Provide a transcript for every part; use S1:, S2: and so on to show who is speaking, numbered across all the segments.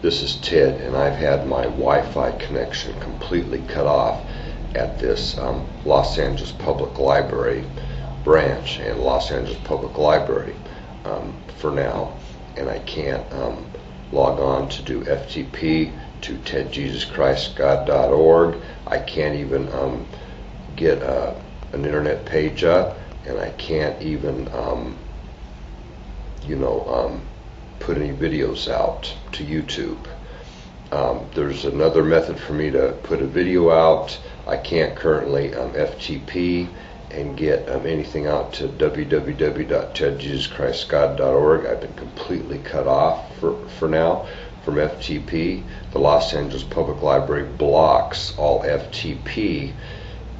S1: This is Ted, and I've had my Wi-Fi connection completely cut off at this Los Angeles Public Library branch and Los Angeles Public Library for now, and I can't log on to do FTP to TedJesusChristGod.org. I can't even get an internet page up, and I can't even put any videos out to YouTube. There's another method for me to put a video out. I can't currently FTP and get anything out to www.TedJesusChristGod.org. I've been completely cut off for now from FTP. The Los Angeles Public Library blocks all FTP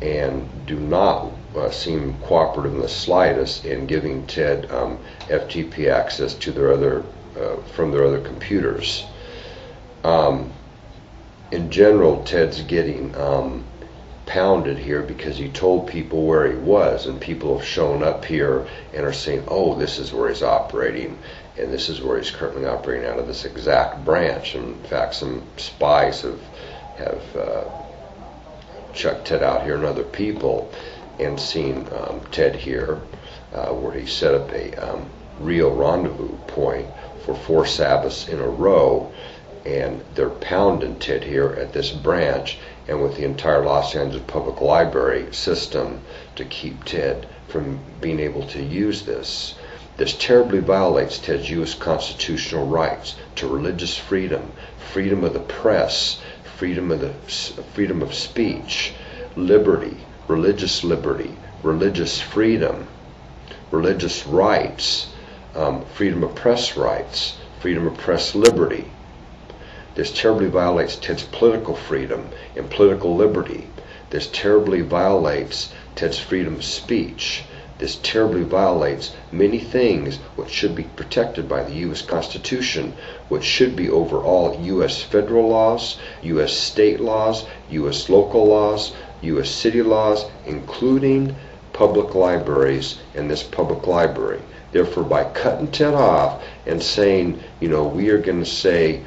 S1: and do not seem cooperative in the slightest in giving Ted FTP access to their other from their other computers. In general, Ted's getting pounded here because he told people where he was, and people have shown up here and are saying, oh, this is where he's operating, and this is where he's currently operating out of this exact branch. And in fact, some spies have checked Ted out here and other people and seen Ted here where he set up a real rendezvous point for 4 Sabbaths in a row, and they're pounding Ted here at this branch and with the entire Los Angeles Public Library system to keep Ted from being able to use this. This terribly violates Ted's U.S. constitutional rights to religious freedom, freedom of the press, freedom of speech, liberty, religious freedom, religious rights, freedom of press rights, freedom of press liberty. This terribly violates Ted's political freedom and political liberty. This terribly violates Ted's freedom of speech. This terribly violates many things which should be protected by the U.S. Constitution, which should be over all U.S. federal laws, U.S. state laws, U.S. local laws, U.S. city laws, including public libraries and this public library. Therefore, by cutting Ted off and saying, we are going to say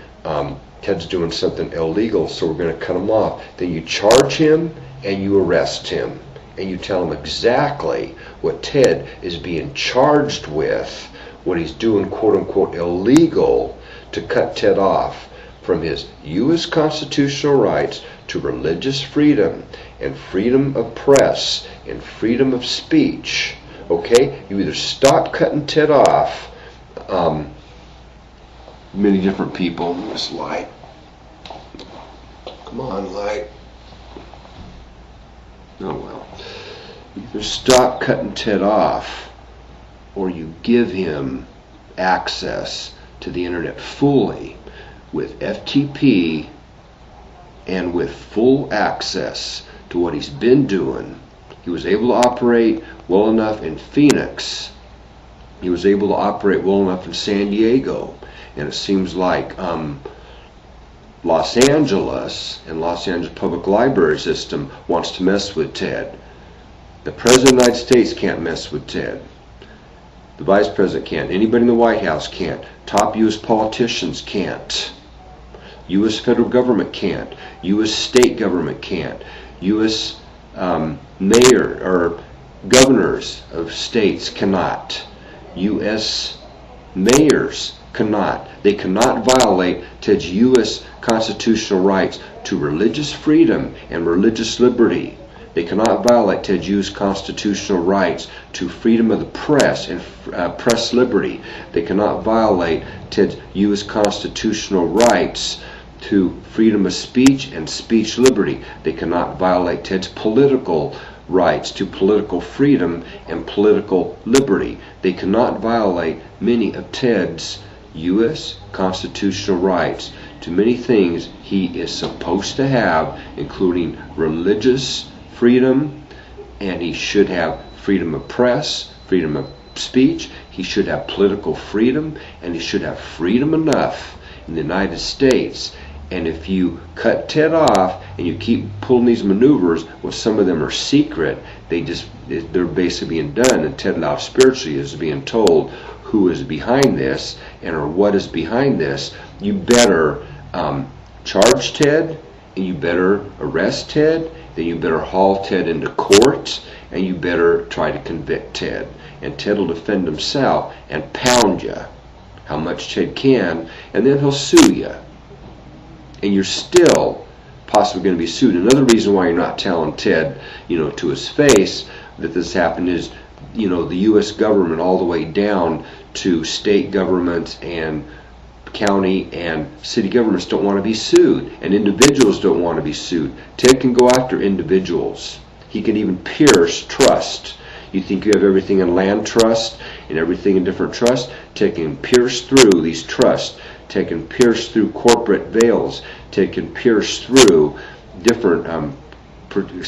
S1: Ted's doing something illegal, so we're going to cut him off, then you charge him and you arrest him. And you tell him exactly what Ted is being charged with, what he's doing, quote unquote, illegal, to cut Ted off from his U.S. constitutional rights to religious freedom and freedom of press and freedom of speech. Okay? You either stop cutting Ted off. Many different people in this light. Come on, light. Oh well. Either stop cutting Ted off, or you give him access to the internet fully with FTP and with full access to what he's been doing. He was able to operate well enough in Phoenix. He was able to operate well enough in San Diego. And it seems like Los Angeles and Los Angeles Public Library system wants to mess with Ted. The President of the United States can't mess with Ted. The Vice President can't. Anybody in the White House can't. Top U.S. politicians can't. U.S. federal government can't. U.S. state government can't. U.S. mayor or governors of states cannot. U.S. mayors cannot. They cannot violate Ted's U.S. constitutional rights to religious freedom and religious liberty. They cannot violate Ted's U.S. constitutional rights to freedom of the press and press liberty. They cannot violate Ted's U.S. constitutional rights to freedom of speech and speech liberty. They cannot violate Ted's political rights to political freedom and political liberty. They cannot violate many of Ted's U.S. constitutional rights to many things he is supposed to have, including religious freedom, and he should have freedom of press, freedom of speech. He should have political freedom, and he should have freedom enough in the United States. And if you cut Ted off and you keep pulling these maneuvers, well, some of them are secret, they're basically being done, and Ted Lauf spiritually is being told who is behind this and or what is behind this. You better charge Ted, and you better arrest Ted, then you better haul Ted into court, and you better try to convict Ted. And Ted will defend himself and pound you how much Ted can, and then he'll sue you. And you're still possibly going to be sued. Another reason why you're not telling Ted, to his face that this happened is, the U.S. government all the way down to state governments and county and city governments don't want to be sued, and individuals don't want to be sued. Ted can go after individuals. He can even pierce trust. You think you have everything in land trust and everything in different trusts? Ted can pierce through these trusts. Ted can pierce through corporate veils. Ted can pierce through different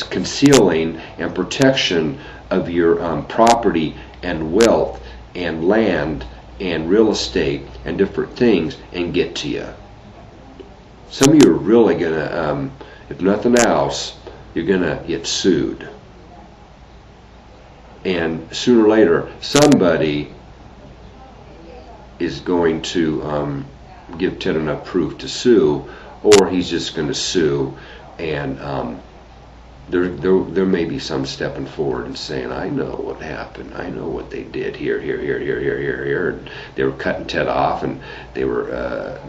S1: concealing and protection of your property and wealth and land and real estate and different things and get to you. Some of you are really going to, if nothing else, you're going to get sued. And sooner or later, somebody is going to give Ted enough proof to sue, or he's just going to sue, and there may be some stepping forward and saying, I know what happened. I know what they did here. And they were cutting Ted off, and they were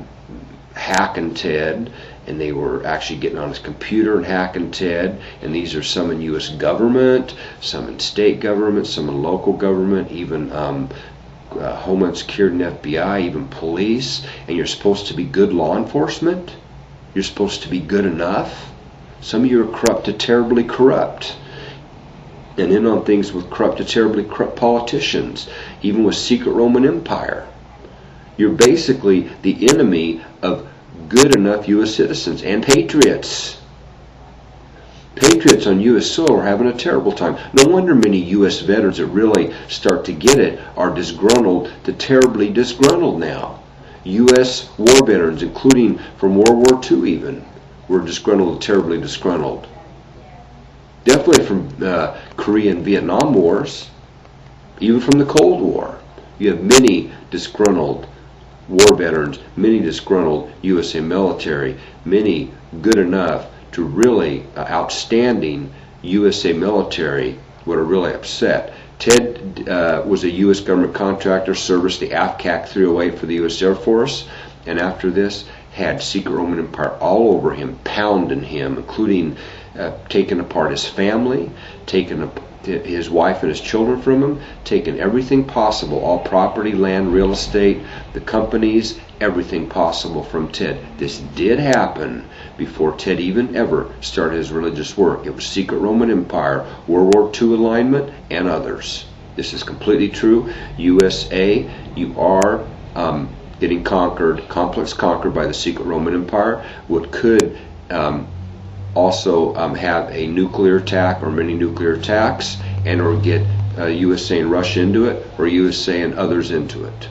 S1: hacking Ted, and they were actually getting on his computer and hacking Ted. And these are some in U.S. government, some in state government, some in local government, even Homeland Security and FBI, even police. And you're supposed to be good law enforcement. You're supposed to be good enough. Some of you are corrupt to terribly corrupt, and in on things with corrupt to terribly corrupt politicians, even with secret Roman Empire. You're basically the enemy of good enough U.S. citizens and patriots. Patriots on U.S. soil are having a terrible time. No wonder many U.S. veterans that really start to get it are disgruntled to terribly disgruntled now. U.S. war veterans, including from World War II even, were disgruntled, terribly disgruntled. Definitely from Korea and Vietnam wars, even from the Cold War. You have many disgruntled war veterans, many disgruntled USA military, many good enough to really outstanding USA military what are really upset. Ted was a U.S. government contractor, serviced the AFCAC 308 for the U.S. Air Force, and after this had secret Roman Empire all over him, pounding him, including taking apart his family, taking his wife and his children from him, taking everything possible, all property, land, real estate, the companies, everything possible from Ted. This did happen before Ted even ever started his religious work. It was secret Roman Empire, World War II alignment, and others. This is completely true. USA, you are getting complex conquered by the secret Roman Empire, what could also have a nuclear attack or many nuclear attacks, and or get USA and Russia into it, or USA and others into it.